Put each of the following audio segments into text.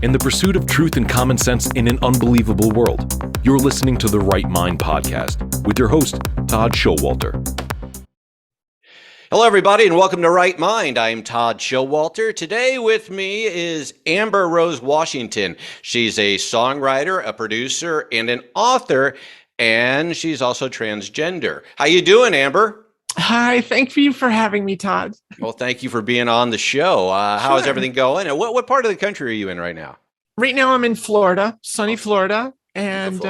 in the pursuit of truth and common sense in an unbelievable world. You're listening to the Right Mind podcast with your host, Todd Schowalter. Hello, everybody, and welcome to Right Mind. I'm Todd Schowalter. Today with me is Amber Rose Washington. She's a songwriter, a producer, and an author, and she's also transgender. How you doing, Amber? Hi, thank you for having me, Todd. Well, thank you for being on the show. How is everything going? And what part of the country are you in right now? Right now I'm in Florida, sunny Florida, and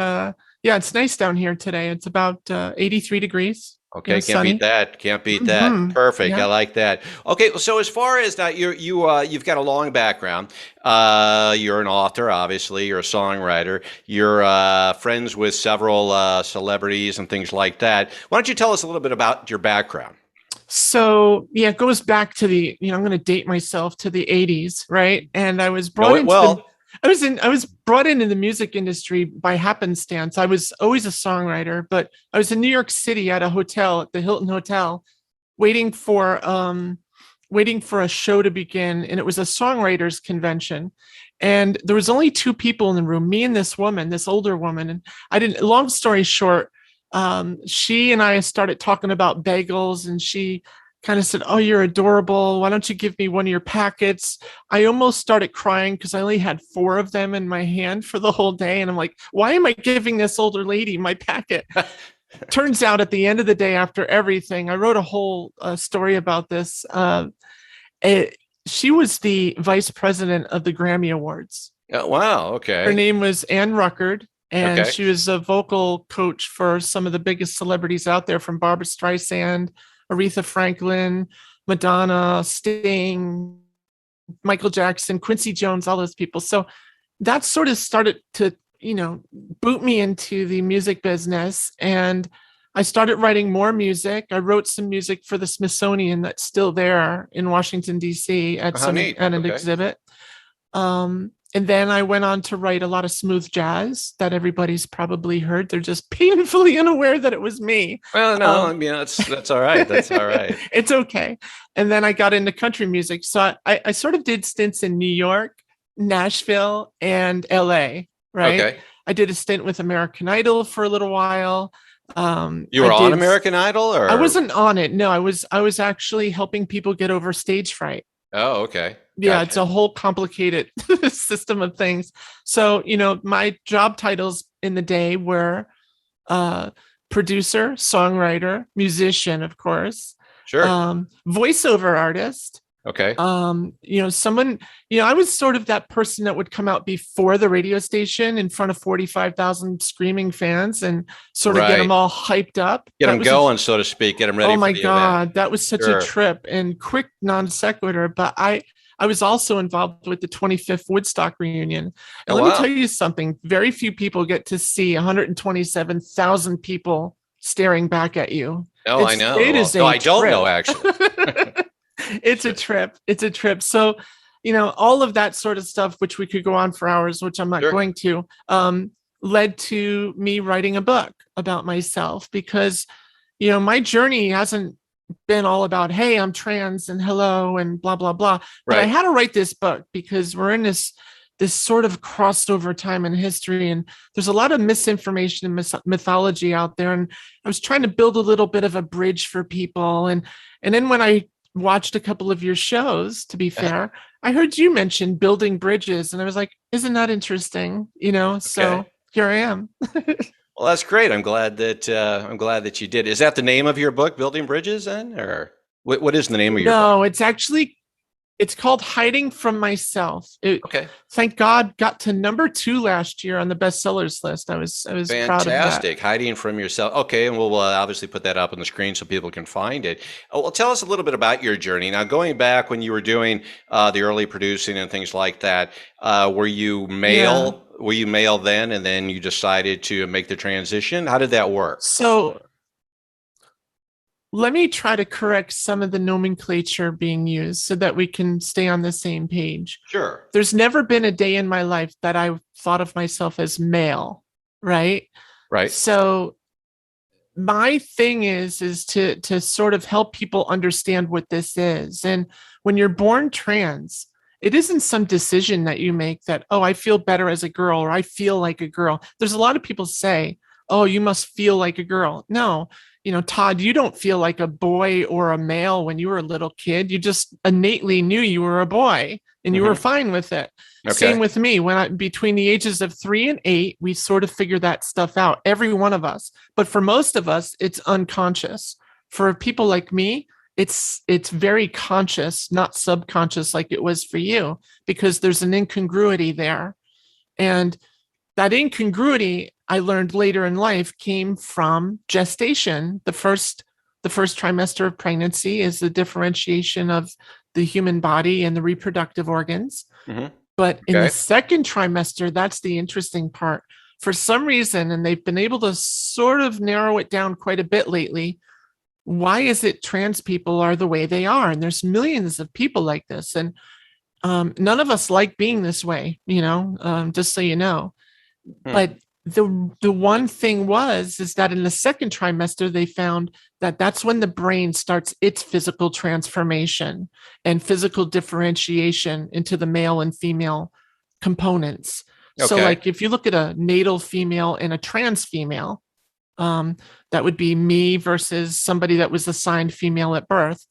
it's nice down here today. It's about 83 degrees. Okay, can't sunny. beat that. Can't beat that. Perfect. Yeah. I like that. Okay, so as far as that, you've got a long background. You're an author, obviously. You're a songwriter. You're friends with several celebrities and things like that. Why don't you tell us a little bit about your background? So it goes back to the I'm going to date myself to the 80s, right? And I was brought I was brought into the music industry by happenstance. I was always a songwriter, but I was in New York City at a hotel, at the Hilton Hotel, waiting for a show to begin, and it was a songwriters convention. And there was only two people in the room, me and this woman, this older woman. And long story short, she and I started talking about bagels, and she kind of said, "Oh, you're adorable. Why don't you give me one of your packets?" I almost started crying because I only had 4 of them in my hand for the whole day. And I'm like, why am I giving this older lady my packet? Turns out at the end of the day, after everything, I wrote a whole story about this. She was the vice president of the Grammy Awards. Oh, wow. Okay. Her name was Ann Ruckert. And Okay. she was a vocal coach for some of the biggest celebrities out there, from Barbra Streisand, Aretha Franklin, Madonna, Sting, Michael Jackson, Quincy Jones, all those people. So that sort of started to, boot me into the music business. And I started writing more music. I wrote some music for the Smithsonian that's still there in Washington, D.C. at an exhibit. And then I went on to write a lot of smooth jazz that everybody's probably heard. They're just painfully unaware that it was me. Well, no, I mean, that's all right. That's all right. It's okay. And then I got into country music. So I sort of did stints in New York, Nashville, and LA, right? Okay. I did a stint with American Idol for a little while. You were on American Idol, or? I wasn't on it. No, I was actually helping people get over stage fright. Oh, okay. Yeah, Gotcha. It's a whole complicated system of things. So, my job titles in the day were producer, songwriter, musician, of course. Sure. Voiceover artist. Okay. Someone, I was sort of that person that would come out before the radio station in front of 45,000 screaming fans and sort of get them all hyped up. Get them going, so to speak. Get them ready. Oh my for the God, event. that was such a trip, and quick non sequitur. But I was also involved with the 25th Woodstock reunion. And let me tell you something. Very few people get to see 127,000 people staring back at you. Oh, I know. I don't know, actually. It's a trip. It's a trip. So, all of that sort of stuff, which we could go on for hours, which I'm not going to, led to me writing a book about myself, because, my journey hasn't been all about, hey, I'm trans and hello and blah, blah, blah. But I had to write this book because we're in this sort of crossover time in history, and there's a lot of misinformation and mythology out there. And I was trying to build a little bit of a bridge for people. And then when I watched a couple of your shows, to be fair, I heard you mention building bridges, and I was like, isn't that interesting? So here I am. Well, that's great. I'm glad that you did. Is that the name of your book, Building Bridges, then, or what is the name of your book? No, it's called Hiding from Myself. Thank God, got to number 2 last year on the bestsellers list. I was Fantastic. proud of that. Hiding from yourself. Okay, and we'll obviously put that up on the screen so people can find it. Well, tell us a little bit about your journey. Now, going back when you were doing the early producing and things like that, were you male? Yeah. Were you male then, and then you decided to make the transition? How did that work? So let me try to correct some of the nomenclature being used so that we can stay on the same page. Sure. There's never been a day in my life that I thought of myself as male, right? Right. So my thing is to sort of help people understand what this is. And when you're born trans, it isn't some decision that you make that, oh, I feel better as a girl, or I feel like a girl. There's a lot of people say, oh, you must feel like a girl. No, Todd, you don't feel like a boy or a male when you were a little kid. You just innately knew you were a boy and you were fine with it. Okay. Same with me. Between the ages of 3 and 8, we sort of figure that stuff out, every one of us. But for most of us, it's unconscious. For people like me, it's very conscious, not subconscious like it was for you, because there's an incongruity there. And that incongruity, I learned later in life, came from gestation. The first trimester of pregnancy is the differentiation of the human body and the reproductive organs. But in the second trimester, that's the interesting part. For some reason, and they've been able to sort of narrow it down quite a bit lately, why is it trans people are the way they are? And there's millions of people like this. And none of us like being this way, just so you know. But the one thing is that in the second trimester, they found that that's when the brain starts its physical transformation and physical differentiation into the male and female components. Okay. So like if you look at a natal female and a trans female, that would be me versus somebody that was assigned female at birth.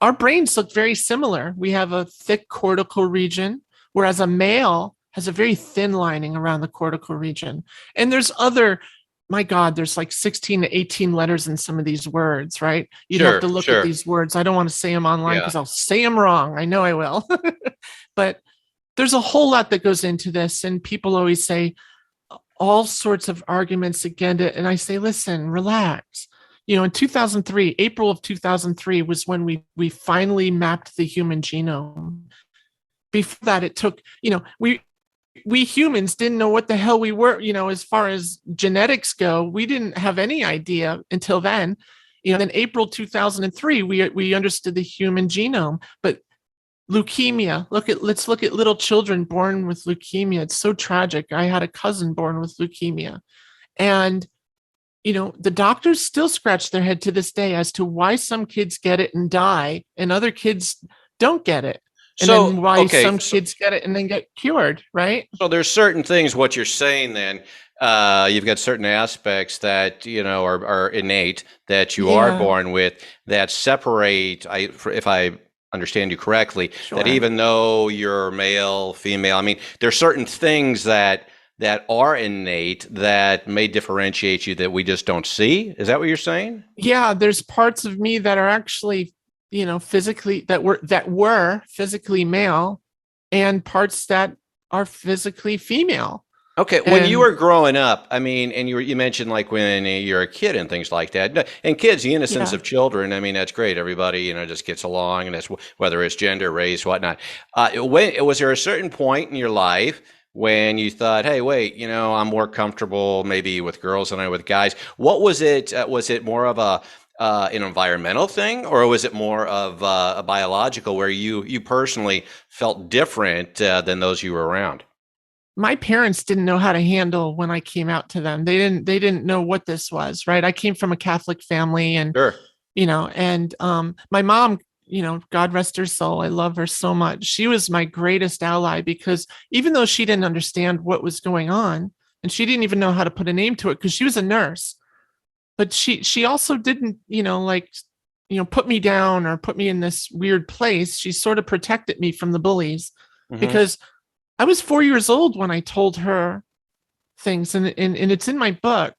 Our brains look very similar. We have a thick cortical region, whereas a male has a very thin lining around the cortical region. And there's there's like 16 to 18 letters in some of these words, right? You'd have to look at these words. I don't want to say them online because I'll say them wrong. I know I will. But there's a whole lot that goes into this. And people always say all sorts of arguments against it. And I say, listen, relax. In 2003, April of 2003 was when we finally mapped the human genome. Before that, it took, we humans didn't know what the hell we were, as far as genetics go. We didn't have any idea until then. Then April 2003, we understood the human genome. But leukemia, let's look at little children born with leukemia. It's so tragic. I had a cousin born with leukemia. And, the doctors still scratch their head to this day as to why some kids get it and die and other kids don't get it. And then why some kids get it and then get cured, right? So there's certain things, what you're saying then, you've got certain aspects that, are innate that you are born with that separate, if I understand you correctly, that even though you're male, female, there's certain things that are innate that may differentiate you that we just don't see. Is that what you're saying? Yeah, there's parts of me that are actually physically that were physically male, and parts that are physically female. Okay, when you were growing up, and you mentioned like when you're a kid and things like that, and kids, the innocence of children, that's great. Everybody, just gets along, and that's whether it's gender, race, whatnot. Was there a certain point in your life when you thought, hey, wait, I'm more comfortable maybe with girls than I with guys? What was it? Was it more of an environmental thing, or was it more of a biological, where you personally felt different than those you were around? My parents didn't know how to handle when I came out to them. They didn't know what this was, right? I came from a Catholic family, and my mom, God rest her soul, I love her so much. She was my greatest ally, because even though she didn't understand what was going on, and she didn't even know how to put a name to it, because she was a nurse. But she also didn't, put me down or put me in this weird place. She sort of protected me from the bullies, because I was 4 years old when I told her things. And it's in my book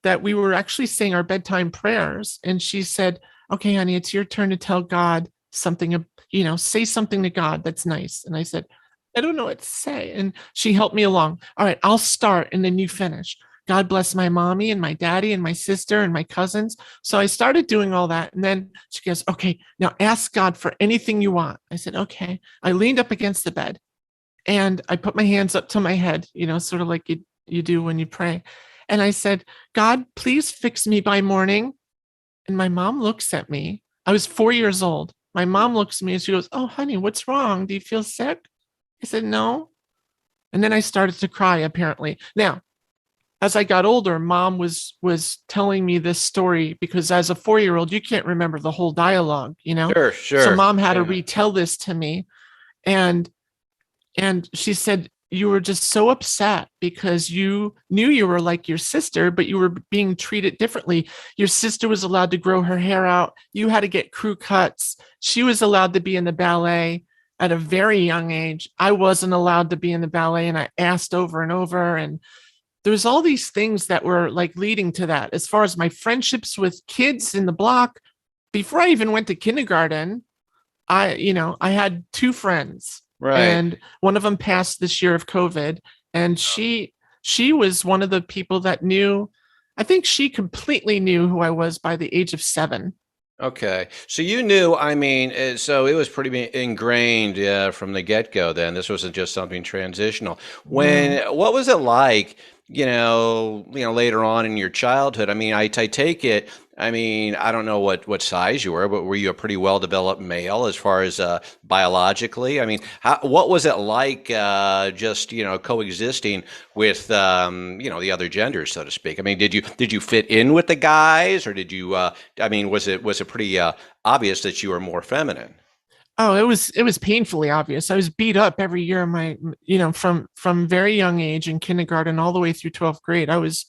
that we were actually saying our bedtime prayers. And she said, okay, honey, it's your turn to tell God something, say something to God that's nice. And I said, I don't know what to say. And she helped me along. All right, I'll start and then you finish. God bless my mommy and my daddy and my sister and my cousins. So I started doing all that. And then she goes, okay, now ask God for anything you want. I said, okay. I leaned up against the bed and I put my hands up to my head, sort of like you do when you pray. And I said, God, please fix me by morning. And my mom looks at me. I was 4 years old. My mom looks at me and she goes, oh, honey, what's wrong? Do you feel sick? I said, no. And then I started to cry, apparently. Now, as I got older, mom was telling me this story, because as a 4-year-old, you can't remember the whole dialogue, Sure. So mom had to retell this to me. And And she said, you were just so upset because you knew you were like your sister, but you were being treated differently. Your sister was allowed to grow her hair out. You had to get crew cuts. She was allowed to be in the ballet at a very young age. I wasn't allowed to be in the ballet, and I asked over and over. And there's all these things that were like leading to that. As far as my friendships with kids in the block, before I even went to kindergarten, I had two friends, Right. and one of them passed this year of COVID, and she was one of the people that knew. I think she completely knew who I was by the age of 7. Okay. So you knew, I mean, so it was pretty ingrained from the get-go then. This wasn't just something transitional. What was it like, later on in your childhood? I mean, I take it, I mean, I don't know what size you were, but were you a pretty well-developed male as far as biologically? I mean, what was it like just, coexisting with, the other genders, so to speak? I mean, did you fit in with the guys, or did you, I mean, was it pretty obvious that you were more feminine? Oh, it was painfully obvious. I was beat up every year of my, from very young age in kindergarten all the way through 12th grade. I was,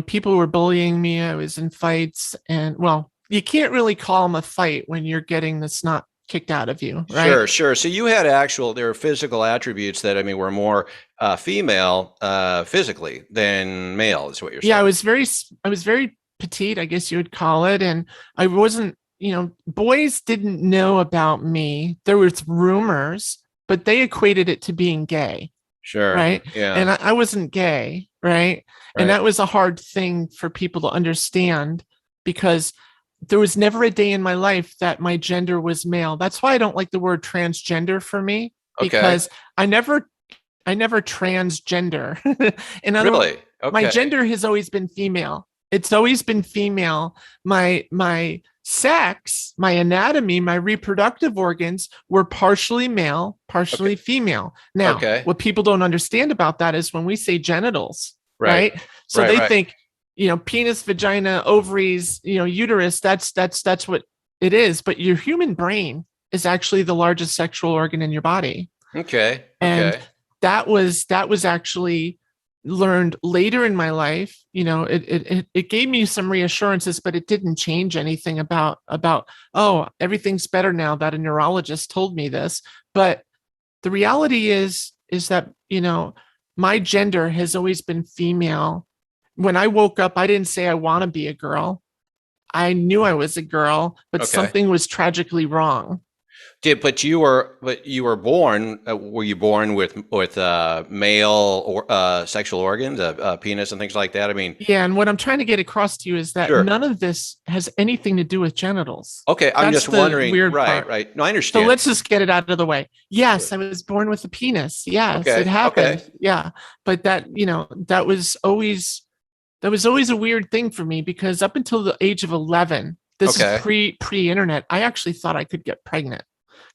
people were bullying me. I was in fights, and well, you can't really call them a fight when you're getting the snot kicked out of you, right? Sure. So you had there were physical attributes that, I mean, were more female physically than male, is what you're Yeah, saying. I was very petite, I guess you would call it, and I wasn't, boys didn't know about me. There was rumors, but they equated it to being gay, Sure. right? Yeah. And I wasn't gay, right? And Right. that was a hard thing for people to understand, because there was never a day in my life that my gender was male. That's why I don't like the word transgender for me, Okay. because I never transgender. In other words, Really? my Okay. gender has always been female. It's always been female. My sex, my anatomy, my reproductive organs were partially male, Okay. partially female. Now, Okay. what people don't understand about that is when we say genitals, Right. right? So Right. they Right. think, penis, vagina, ovaries, uterus, that's what it is. But your human brain is actually the largest sexual organ in your body. Okay. And Okay. that was actually learned later in my life. It gave me some reassurances, but it didn't change anything about, oh, everything's better now that a neurologist told me this. But the reality is that, my gender has always been female. When I woke up, I didn't say I want to be a girl. I knew I was a girl, but Okay. something was tragically wrong. But you were born. Were you born with male or sexual organs, penis, and things like that? I mean, Yeah, and what I'm trying to get across to you is that sure. none of this has anything to do with genitals. Okay. I'm That's just the wondering. weird Right. part. Right. No, I So understand. let's just get it out of the way. Sure. Yes, I was born with a penis. Yes, it Okay. happened. Okay. Yeah. But that was always a weird thing for me, because up until the age of 11, this is Okay. pre-internet, I actually thought I could get pregnant.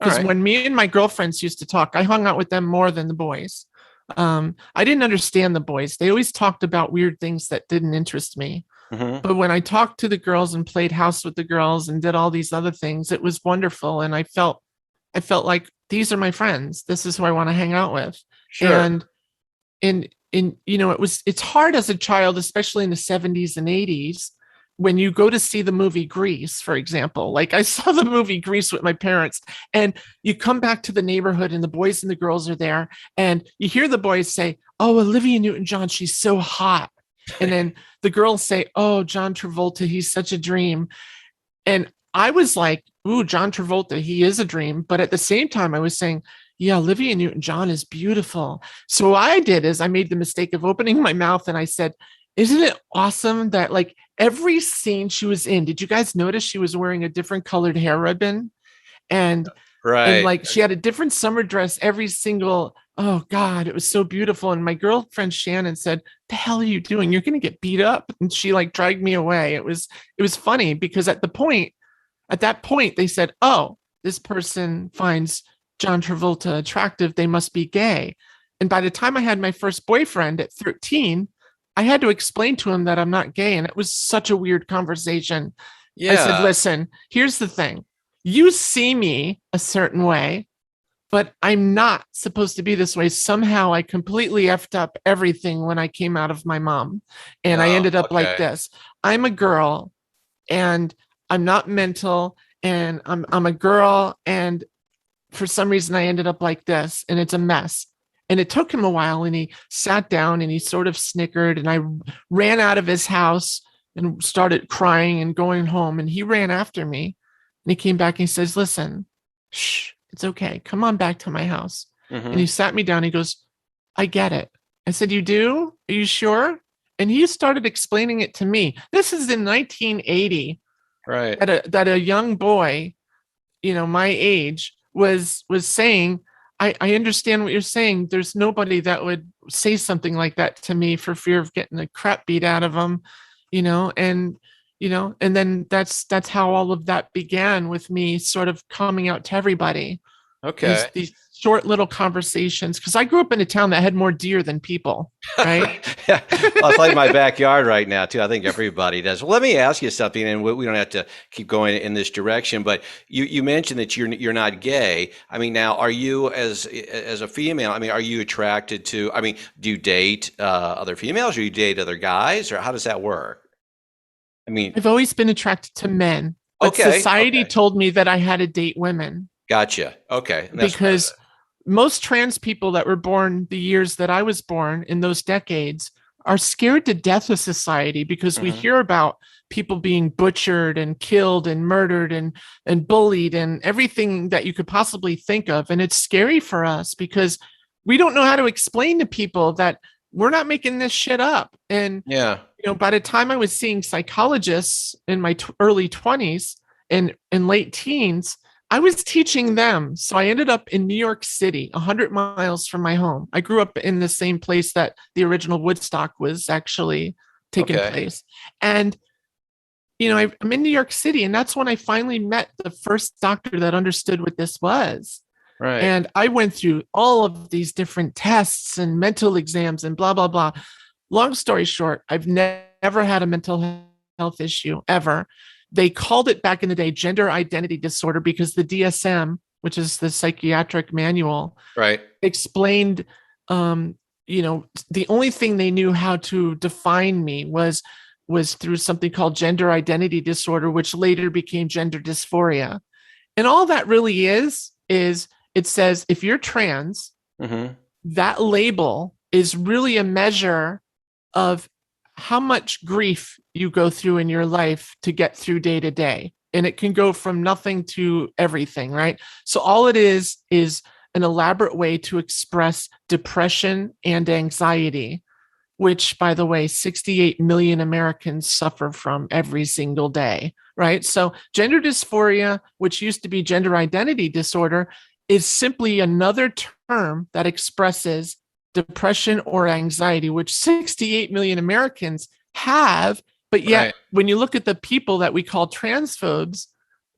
All Because right. when me and my girlfriends used to talk, I hung out with them more than the boys. I didn't understand the boys. They always talked about weird things that didn't interest me. Mm-hmm. But when I talked to the girls and played house with the girls and did all these other things, it was wonderful. And I felt like these are my friends. This is who I want to hang out with. Sure. And it's hard as a child, especially in the 70s and 80s, when you go to see the movie Grease, for example. Like, I saw the movie Grease with my parents, and you come back to the neighborhood and the boys and the girls are there, and you hear the boys say, "Oh, Olivia Newton-John, she's so hot." And then the girls say, "Oh, John Travolta, he's such a dream." And I was like, "Ooh, John Travolta, he is a dream." But at the same time, I was saying, "Yeah, Olivia Newton-John is beautiful." So what I did is I made the mistake of opening my mouth and I said, "Isn't it awesome that, like, every scene she was in, did you guys notice she was wearing a different colored hair ribbon? And Right. like, she had a different summer dress every single, oh God, it was so beautiful." And my girlfriend Shannon said, "The hell are you doing? You're gonna get beat up." And she like dragged me away. It was funny, because at that point, they said, "Oh, this person finds John Travolta attractive. They must be gay." And by the time I had my first boyfriend at 13, I had to explain to him that I'm not gay. And it was such a weird conversation. I said, Yeah. "Listen, here's the thing. You see me a certain way, but I'm not supposed to be this way. Somehow I completely effed up everything when I came out of my mom, and I ended up like this. I'm a girl, and I'm not mental, and I'm a girl, and for some reason I ended up like this, and it's a mess. And it took him a while, and he sat down and he sort of snickered, and I ran out of his house and started crying and going home, and he ran after me, and he came back and he says, listen, shh, it's okay. Come on back to my house. And he sat me down. He goes, I get it. I said, you do? Are you sure? And he started explaining it to me. This is in 1980. Right. That a young boy, my age was saying, I understand what you're saying. There's nobody that would say something like that to me for fear of getting the crap beat out of them, and then that's how all of that began, with me sort of coming out to everybody. Okay. These short little conversations, because I grew up in a town that had more deer than people, right? Yeah. Well, it's like my backyard right now too. I think everybody does. Well, let me ask you something, and we don't have to keep going in this direction, but you mentioned that you're not gay. I mean, now, are you as a female? I mean, are you attracted to? I mean, do you date other females, or you date other guys, or how does that work? I mean, I've always been attracted to men, but society told me that I had to date women. Gotcha. Okay. Because most trans people that were born the years that I was born, in those decades, are scared to death of society, because we hear about people being butchered and killed and murdered and bullied and everything that you could possibly think of. And it's scary for us, because we don't know how to explain to people that we're not making this shit up. And by the time I was seeing psychologists in my early 20s and late teens, I was teaching them. So I ended up in New York City, 100 miles from my home. I grew up in the same place that the original Woodstock was actually taking place. And, I'm in New York City, and that's when I finally met the first doctor that understood what this was. Right. And I went through all of these different tests and mental exams and blah, blah, blah. Long story short, I've never had a mental health issue ever. They called it back in the day gender identity disorder, because the DSM, which is the psychiatric manual, explained, the only thing they knew how to define me was through something called gender identity disorder, which later became gender dysphoria. And all that really is it says, if you're trans, that label is really a measure of how much grief you go through in your life to get through day to day. And it can go from nothing to everything, right? So all it is an elaborate way to express depression and anxiety, which, by the way, 68 million Americans suffer from every single day, right? So gender dysphoria, which used to be gender identity disorder, is simply another term that expresses depression or anxiety, which 68 million Americans have. But yet, when you look at the people that we call transphobes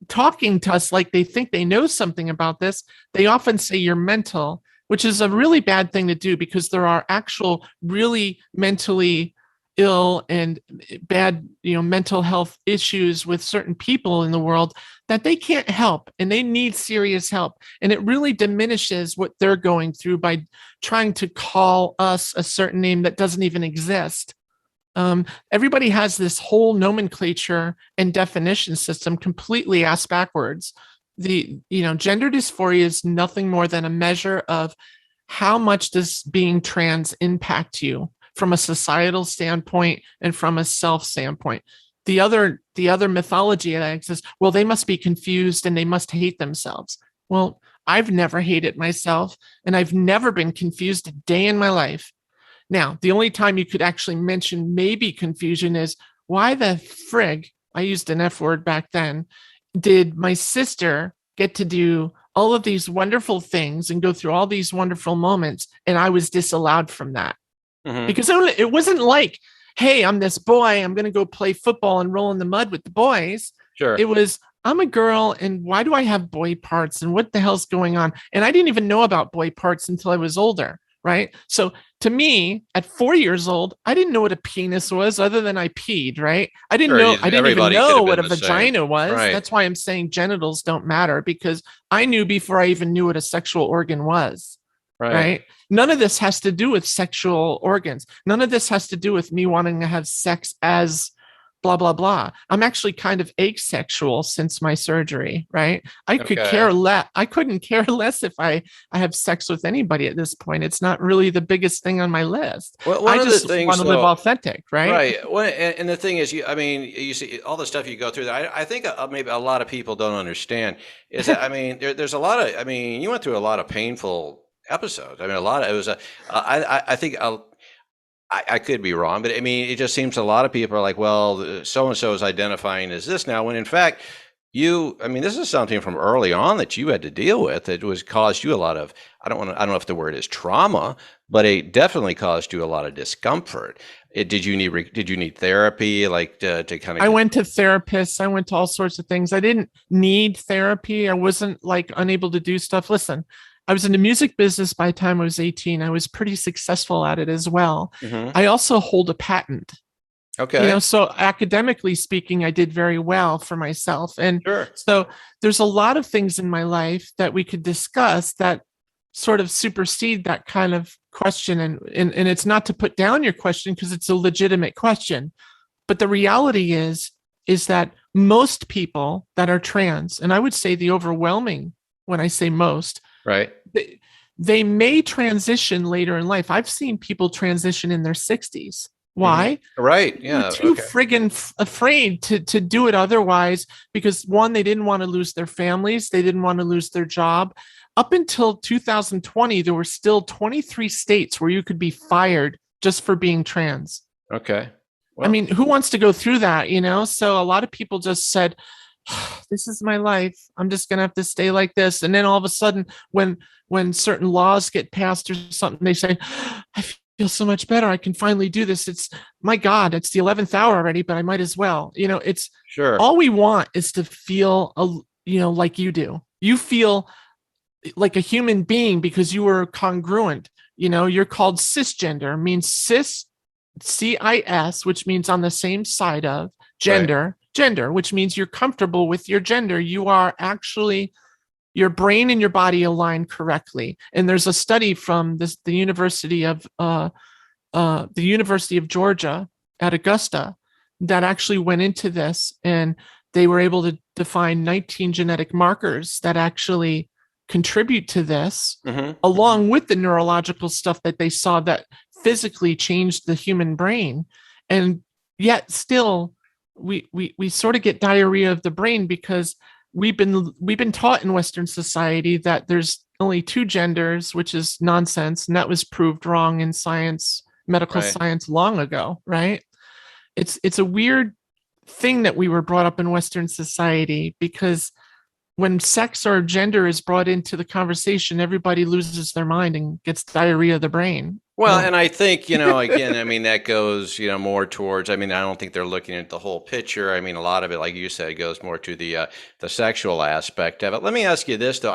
talking to us like they think they know something about this, they often say you're mental, which is a really bad thing to do, because there are actual really mentally ill and bad, mental health issues with certain people in the world that they can't help, and they need serious help. And it really diminishes what they're going through by trying to call us a certain name that doesn't even exist. Everybody has this whole nomenclature and definition system completely ass backwards. Gender dysphoria is nothing more than a measure of how much does being trans impact you from a societal standpoint and from a self standpoint. The other mythology that exists, well, they must be confused and they must hate themselves. Well, I've never hated myself, and I've never been confused a day in my life. Now, the only time you could actually mention maybe confusion is, why the frig, I used an F word back then, did my sister get to do all of these wonderful things and go through all these wonderful moments, and I was disallowed from that? Because it wasn't like, hey, I'm this boy, I'm going to go play football and roll in the mud with the boys. Sure. It was, I'm a girl, and why do I have boy parts, and what the hell's going on? And I didn't even know about boy parts until I was older, right? So to me, at 4 years old, I didn't know what a penis was other than I peed, right? I didn't even know what a vagina was. That's why I'm saying genitals don't matter, because I knew before I even knew what a sexual organ was. Right. None of this has to do with sexual organs. None of this has to do with me wanting to have sex as blah, blah, blah. I'm actually kind of asexual since my surgery, right? I couldn't care less if I have sex with anybody at this point. It's not really the biggest thing on my list. Well, I just want to live authentic, right? Right. Well, and the thing is, you see all the stuff you go through that I think maybe a lot of people don't understand is that, there's a lot of, you went through a lot of painful episodes. I think I could be wrong, but it just seems a lot of people are like, well, so-and-so is identifying as this now, when in fact, this is something from early on that you had to deal with. It was caused you a lot of, I don't know if the word is trauma, but it definitely caused you a lot of discomfort. Did you need therapy, like to kind of? I went to therapists. I went to all sorts of things. I didn't need therapy. I wasn't like unable to do stuff. Listen, I was in the music business by the time I was 18. I was pretty successful at it as well. Mm-hmm. I also hold a patent. Okay. So academically speaking, I did very well for myself. And so there's a lot of things in my life that we could discuss that sort of supersede that kind of question. And it's not to put down your question, because it's a legitimate question. But the reality is that most people that are trans, and I would say the overwhelming, when I say most, right, they may transition later in life. I've seen people transition in their 60s. Why? Mm-hmm. Right. Yeah. They're too friggin' afraid to do it otherwise, because one, they didn't want to lose their families. They didn't want to lose their job. Up until 2020, there were still 23 states where you could be fired just for being trans. Okay. Well, who wants to go through that, So a lot of people just said, this is my life. I'm just going to have to stay like this. And then all of a sudden, when certain laws get passed or something, they say, I feel so much better. I can finally do this. It's, my God, it's the 11th hour already, but I might as well. It's all we want is to feel, like you do. You feel like a human being because you were congruent. You're called cisgender, means cis, CIS, which means on the same side of gender. Right. Gender, which means you're comfortable with your gender. You are actually, your brain and your body align correctly. And there's a study from the University of Georgia at Augusta that actually went into this, and they were able to define 19 genetic markers that actually contribute to this, along with the neurological stuff that they saw that physically changed the human brain. And yet still, we sort of get diarrhea of the brain, because we've been taught in Western society that there's only two genders, which is nonsense, and that was proved wrong in science, medical science, long ago, right? It's a weird thing that we were brought up in Western society, because when sex or gender is brought into the conversation, everybody loses their mind and gets diarrhea of the brain. Well, and I think, again, that goes, more towards, I don't think they're looking at the whole picture. A lot of it, like you said, goes more to the sexual aspect of it. Let me ask you this, though.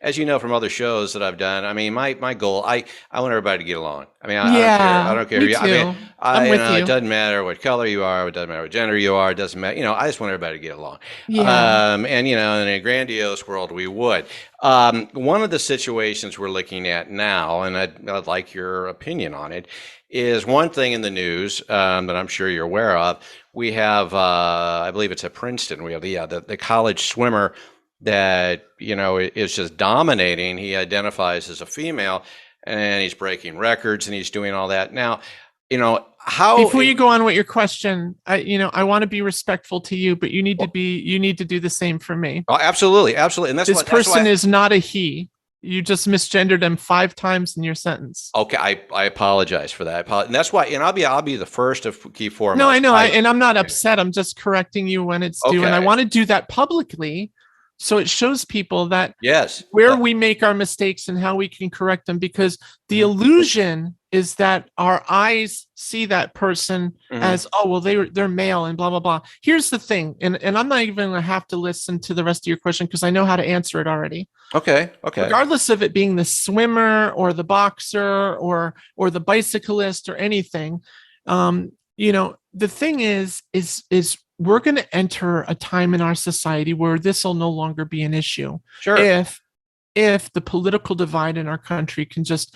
As you know from other shows that I've done, my goal, I want everybody to get along. I don't care. Me too. I'm with you. It doesn't matter what color you are. It doesn't matter what gender you are. It doesn't matter. I just want everybody to get along. Yeah. In a grandiose world, we would. One of the situations we're looking at now, and I'd like your opinion on it, is one thing in the news that I'm sure you're aware of. We have, I believe it's at Princeton, we have the college swimmer that, is just dominating. He identifies as a female, and he's breaking records, and he's doing all that. Now, how, before you go on with your question, I want to be respectful to you, but you need to do the same for me. Oh, absolutely. And that's this person is not a he. You just misgendered him 5 times in your sentence. Okay, I apologize for that. And that's why, and I'll be the first to keep foremost. No, I know, and I'm not upset. I'm just correcting you when it's due, and I want to do that publicly, so it shows people that we make our mistakes and how we can correct them, because the illusion is that our eyes see that person as, oh, well, they're male and blah, blah, blah. Here's the thing. And I'm not even going to have to listen to the rest of your question because I know how to answer it already. Okay. Regardless of it being the swimmer or the boxer or the bicyclist or anything, the thing is we're going to enter a time in our society where this will no longer be an issue. Sure. If the political divide in our country can just,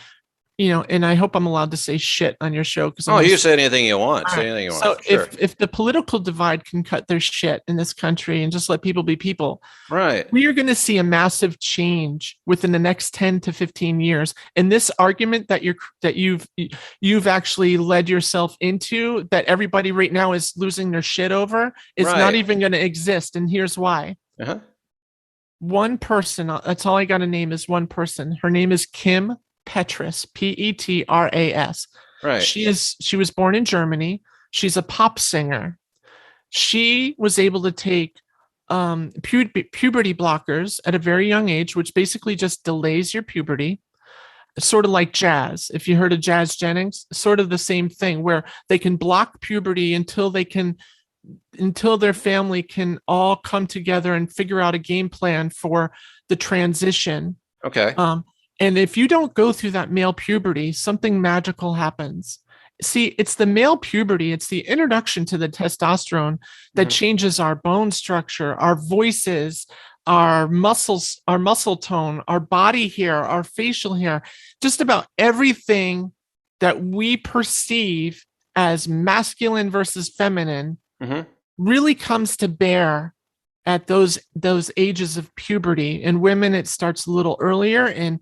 and I hope I'm allowed to say shit on your show. You say anything you want. Say anything you want. So sure. if the political divide can cut their shit in this country and just let people be people, right, we are going to see a massive change within the next 10 to 15 years. And this argument that you've actually led yourself into, that everybody right now is losing their shit over, is not even going to exist. And here's why. One person, that's all I got to name is one person. Her name is Kim Petras, Petras. Right. She was born in Germany. She's a pop singer. She was able to take puberty blockers at a very young age, which basically just delays your puberty. Sort of like jazz. If you heard of Jazz Jennings, sort of the same thing, where they can block puberty until their family can all come together and figure out a game plan for the transition. Okay. And if you don't go through that male puberty, something magical happens. See, it's the male puberty, it's the introduction to the testosterone that changes our bone structure, our voices, our muscles, our muscle tone, our body hair, our facial hair, just about everything that we perceive as masculine versus feminine really comes to bear at those ages of puberty. In women, it starts a little earlier. And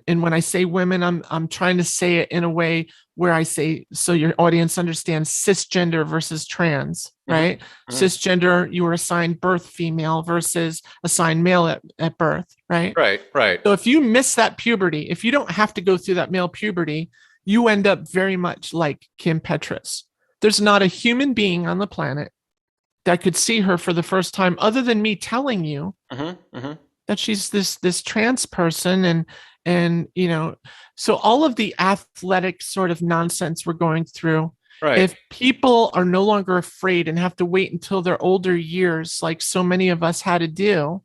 when I say women, I'm trying to say it in a way where I say, so your audience understands cisgender versus trans, right? Cisgender, you were assigned birth female versus assigned male at birth, right? Right. So if you miss that puberty, if you don't have to go through that male puberty, you end up very much like Kim Petras. There's not a human being on the planet that could see her for the first time other than me telling you that she's this trans person. And so all of the athletic sort of nonsense we're going through, if people are no longer afraid and have to wait until their older years, like so many of us had to do,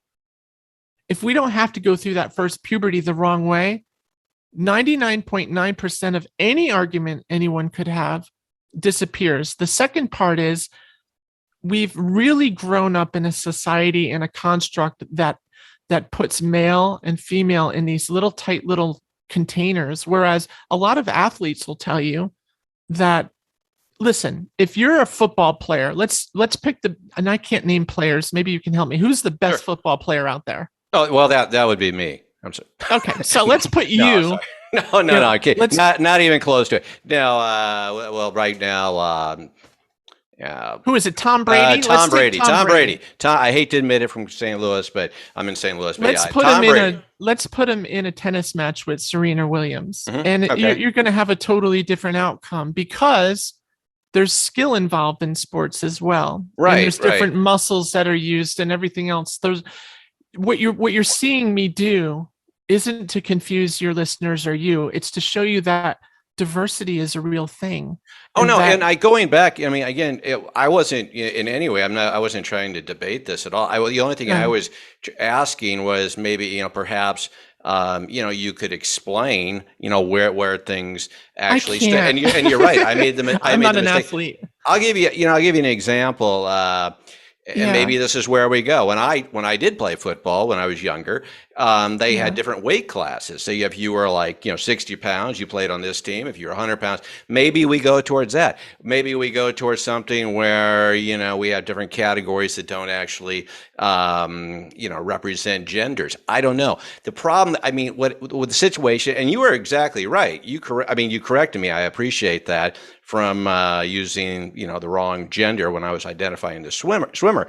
if we don't have to go through that first puberty the wrong way, 99.9% of any argument anyone could have disappears. The second part is we've really grown up in a society and a construct that puts male and female in these little tight little containers. Whereas a lot of athletes will tell you that, listen, if you're a football player, let's pick and I can't name players. Maybe you can help me. Who's the best football player out there? Oh, well, that would be me. I'm sorry. Okay. So let's put you. No, I can't. Not even close to it. No, well, right now, who is it? Tom Brady? Tom Brady. I hate to admit it, from St. Louis, but I'm in St. Louis. Let's put him in a tennis match with Serena Williams, and you're going to have a totally different outcome because there's skill involved in sports as well. Right. And there's different muscles that are used and everything else. What you're seeing me do isn't to confuse your listeners or you. It's to show you that diversity is a real thing. Going back, I mean, again, I wasn't in any way, I wasn't trying to debate this at all. The only thing I was asking was maybe, perhaps, you could explain, where things actually stand. And you're right. I made the I'm not an athlete. I'll give you an example. And maybe this is where we go. When I did play football when I was younger, they had different weight classes. So if you were 60 pounds, you played on this team. If you're 100 pounds, maybe we go towards that. Maybe we go towards something where, we have different categories that don't actually, represent genders. I don't know. The problem, with the situation, and you were exactly right. You corrected me. I appreciate that, from using, the wrong gender when I was identifying the swimmer.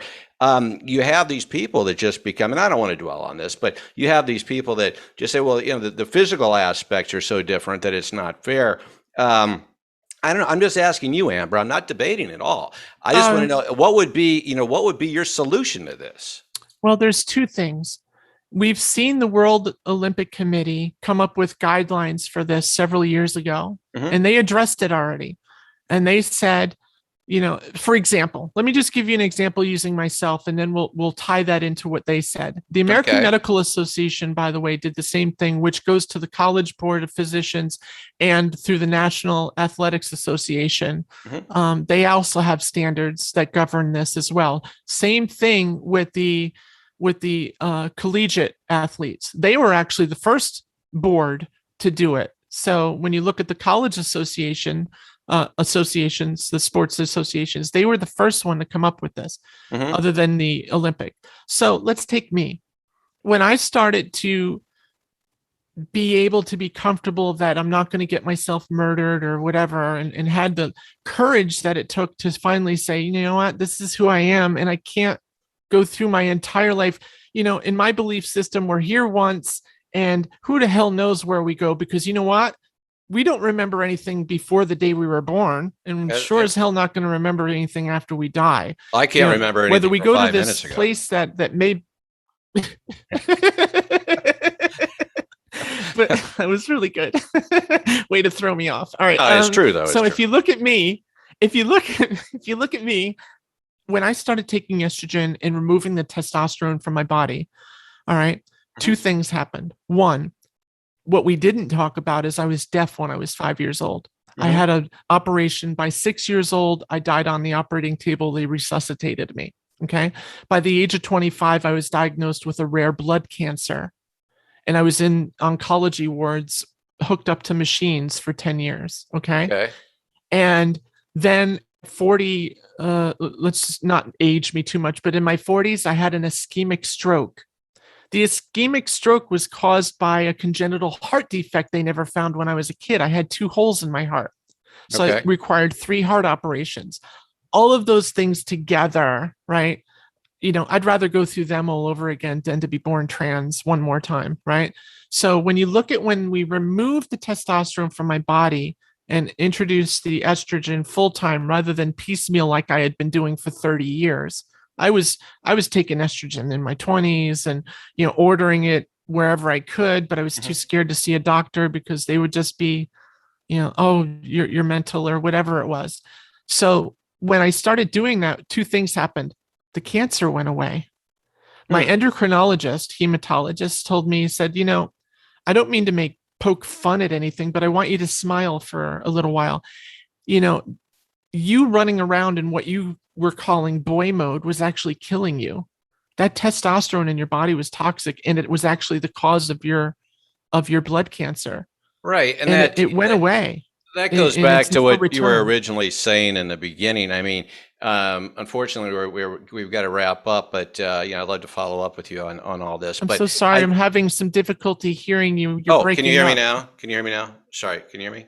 You have these people that just become, and I don't want to dwell on this, but you have these people that just say, well, the physical aspects are so different that it's not fair. I don't know. I'm just asking you, Amber. I'm not debating at all. I just want to know what would be your solution to this? Well, there's two things. we've seen the World Olympic Committee come up with guidelines for this several years ago, and they addressed it already. And they said, for example, let me just give you an example using myself, and then we'll tie that into what they said. The American Medical Association, by the way, did the same thing, which goes to the College Board of Physicians and through the National Athletics Association. They also have standards that govern this as well. Same thing with the collegiate athletes. They were actually the first board to do it. So when you look at the college associations, the sports associations, they were the first one to come up with this, other than the Olympic. So let's take me. When I started to be able to be comfortable that I'm not going to get myself murdered or whatever, and had the courage that it took to finally say, you know what, this is who I am, and I can't go through my entire life. In my belief system, we're here once, and who the hell knows where we go? Because you know what? We don't remember anything before the day we were born, and sure as hell not going to remember anything after we die. I can't remember anything whether we go to this place that may. But that was really good. Way to throw me off. All right, it's true though. So if you look at me, when I started taking estrogen and removing the testosterone from my body, all right, two things happened. One, what we didn't talk about is I was deaf when I was 5 years old. I had an operation by 6 years old. I died on the operating table. They resuscitated me. Okay. By the age of 25, I was diagnosed with a rare blood cancer, and I was in oncology wards hooked up to machines for 10 years. Okay. And then 40, let's not age me too much, but in my 40s, I had an ischemic stroke. The ischemic stroke was caused by a congenital heart defect they never found when I was a kid. I had 2 holes in my heart. So I required 3 heart operations. All of those things together, right? I'd rather go through them all over again than to be born trans one more time, right? So when you look at when we removed the testosterone from my body and introduced the estrogen full-time rather than piecemeal like I had been doing for 30 years, I was taking estrogen in my 20s and, ordering it wherever I could, but I was too scared to see a doctor because they would just be, oh, you're mental or whatever it was. So when I started doing that, 2 things happened. The cancer went away. My endocrinologist, hematologist told me, he said, I don't mean to poke fun at anything, but I want you to smile for a little while. You running around in what you were calling boy mode was actually killing you. That testosterone in your body was toxic, and it was actually the cause of your blood cancer. Right. And it went away. That goes back to what you were originally saying in the beginning. I mean, unfortunately, we've got to wrap up, but I'd love to follow up with you on all this. I'm so sorry. I'm having some difficulty hearing you. You're breaking can you hear up. me now? Can you hear me now? Sorry, can you hear me?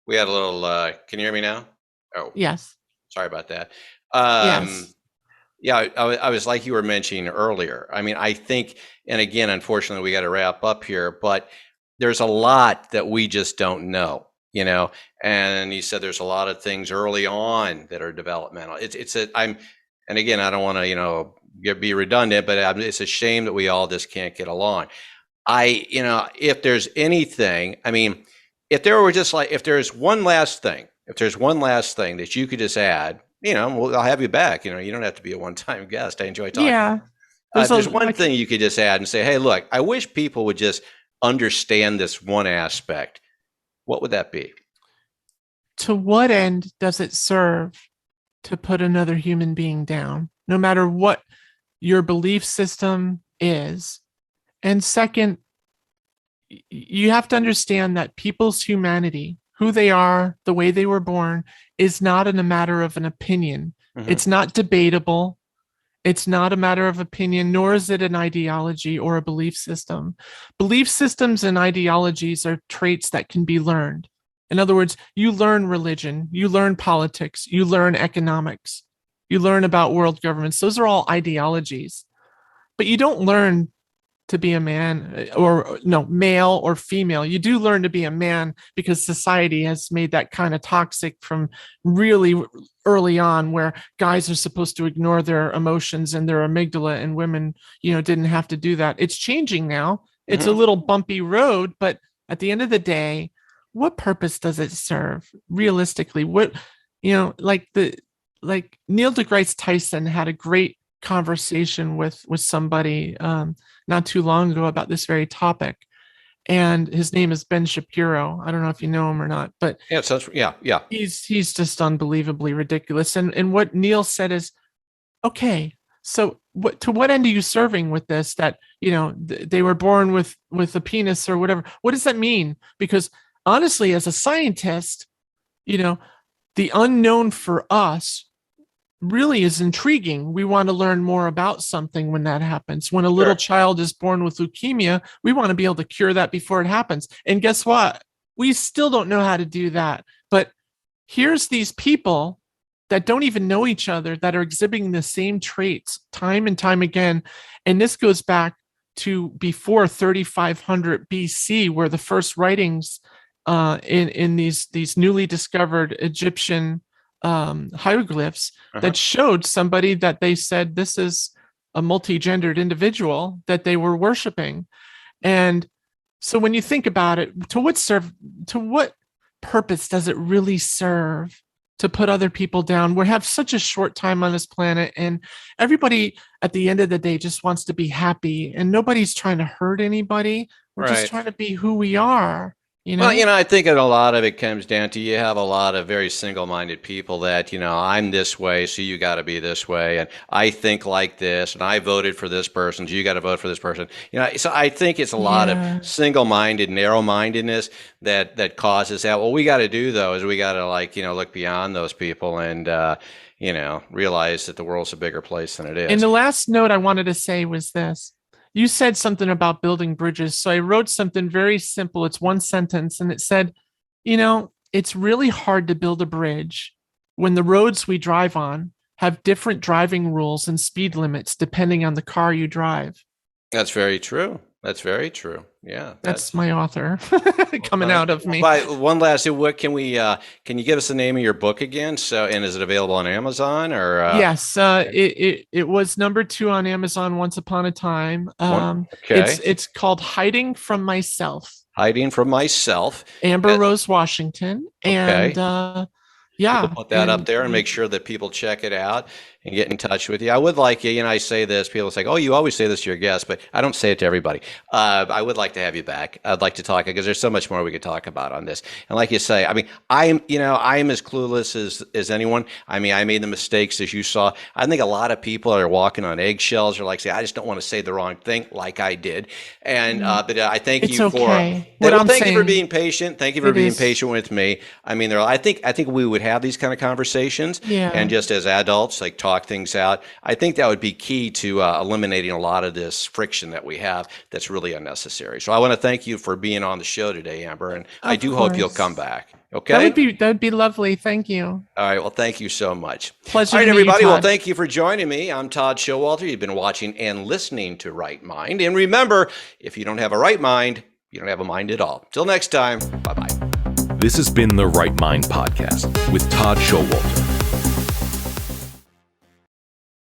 We had a little. Can you hear me now? Oh, yes. Sorry about that. Yes. Yeah, I was like you were mentioning earlier. I mean, I think, and again, unfortunately, we got to wrap up here, but there's a lot that we just don't know. And you said there's a lot of things early on that are developmental. And again, I don't want to, be redundant, but it's a shame that we all just can't get along. If there's anything, I mean, if there's one last thing that you could just add, I'll have you back. You don't have to be a one-time guest. I enjoy talking. Yeah. There's one thing you could just add and say, hey, look, I wish people would just understand this one aspect. What would that be? To what end does it serve to put another human being down, no matter what your belief system is? And second, you have to understand that people's humanity, who they are, the way they were born, is not in a matter of an opinion. It's not debatable. It's not a matter of opinion, nor is it an ideology or a belief system. Belief systems and ideologies are traits that can be learned. In other words, you learn religion, you learn politics, you learn economics, you learn about world governments. Those are all ideologies. But you don't learn to be a man, or no, male or female. You do learn to be a man because society has made that kind of toxic from really early on, where guys are supposed to ignore their emotions and their amygdala, and women, didn't have to do that. It's changing now. It's a little bumpy road, but at the end of the day, what purpose does it serve realistically? What, like Neil deGrasse Tyson had a great conversation with somebody not too long ago about this very topic, and his name is Ben Shapiro. I don't know if you know him or not, but yeah. He's just unbelievably ridiculous. And what Neil said is, okay, so to what end are you serving with this? That they were born with a penis or whatever. What does that mean? Because honestly, as a scientist, the unknown for us really is intriguing. We want to learn more about something when that happens. When a little child is born with leukemia, we want to be able to cure that before it happens. And guess what? We still don't know how to do that. But here's these people that don't even know each other that are exhibiting the same traits time and time again. And this goes back to before 3500 BC, where the first writings in these newly discovered Egyptian hieroglyphs that showed somebody that they said this is a multi-gendered individual that they were worshiping. And so when you think about it, to what purpose does it really serve to put other people down? We have such a short time on this planet, and everybody at the end of the day just wants to be happy, and nobody's trying to hurt anybody. We're just trying to be who we are. Well, I think a lot of it comes down to, you have a lot of very single-minded people that, I'm this way, so you got to be this way, and I think like this, and I voted for this person, so you got to vote for this person. So I think it's a lot of single-minded, narrow-mindedness that causes that. What we got to do, though, is we got to look beyond those people and realize that the world's a bigger place than it is. And the last note I wanted to say was this. You said something about building bridges. So I wrote something very simple. It's one sentence, and it said, it's really hard to build a bridge when the roads we drive on have different driving rules and speed limits depending on the car you drive. That's very true. That's very true. Yeah. That's my author coming out of me. One last thing, what can you give us the name of your book again? And is it available on Amazon or? Yes. It was #2 on Amazon once upon a time. Okay. It's called Hiding from Myself. Hiding from Myself. Amber Rose Washington. Okay. And we'll put that up there and make sure that people check it out and get in touch with you. I would like you, I say this, people say, oh, you always say this to your guests, but I don't say it to everybody. I would like to have you back. I'd like to talk, because there's so much more we could talk about on this. And like you say, I'm as clueless as anyone. I made the mistakes as you saw. I think a lot of people are walking on eggshells, or say, I just don't want to say the wrong thing like I did. And, but I thank it's you okay. thank you for being patient. Thank you for being patient with me. I think we would have these kind of conversations, and just as adults, talk things out. I think that would be key to eliminating a lot of this friction that we have that's really unnecessary. So I want to thank you for being on the show today, Amber, and I do hope you'll come back. Okay, that would be lovely. Thank you. All right. Well, thank you so much. Pleasure. All right, to everybody. meet you, well, thank you for joining me. I'm Todd Schowalter. You've been watching and listening to Right Mind. And remember, if you don't have a right mind, you don't have a mind at all. Till next time. Bye-bye. This has been the Right Mind Podcast with Todd Schowalter.